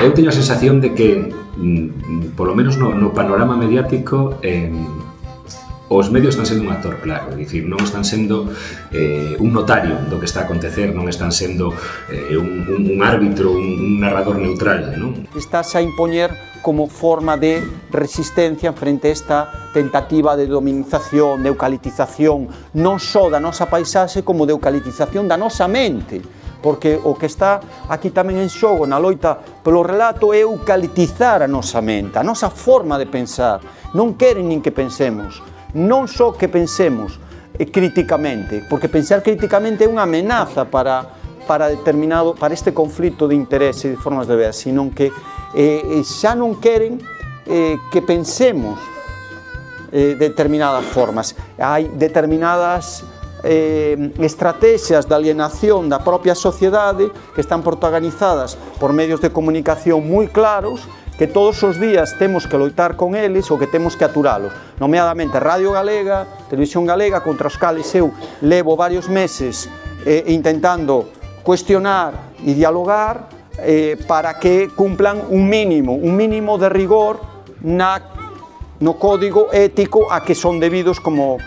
eu teño a sensación de que, polo menos no panorama mediático, os medios están sendo un actor claro, é dicir, non están sendo un notario do que está a acontecer, non están sendo un árbitro, un narrador neutral, non? Estás a impoñer como forma de resistencia frente a esta tentativa de dominización, de eucalitización, non só da nosa paisaxe, como de eucalitización da nosa mente, porque o que está aquí tamén en xogo na loita polo relato é eucalitizar a nosa mente, a nosa forma de pensar. Non queren nin que pensemos, non só que pensemos críticamente, porque pensar críticamente é unha amenaza para este conflito de interese e de formas de ver, sino que xa non queren que pensemos determinadas formas. Hai determinadas estrategias de alienación da propia sociedade que están protagonizadas por medios de comunicación moi claros, que todos os días temos que loitar con eles ou que temos que aturalos, nomeadamente Radio Galega, Televisión Galega, contra os cales eu levo varios meses intentando cuestionar e dialogar para que cumplan un mínimo de rigor no código ético a que son debidos como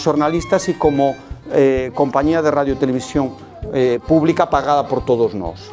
xornalistas e como compañía de radio e televisión pública pagada por todos nós.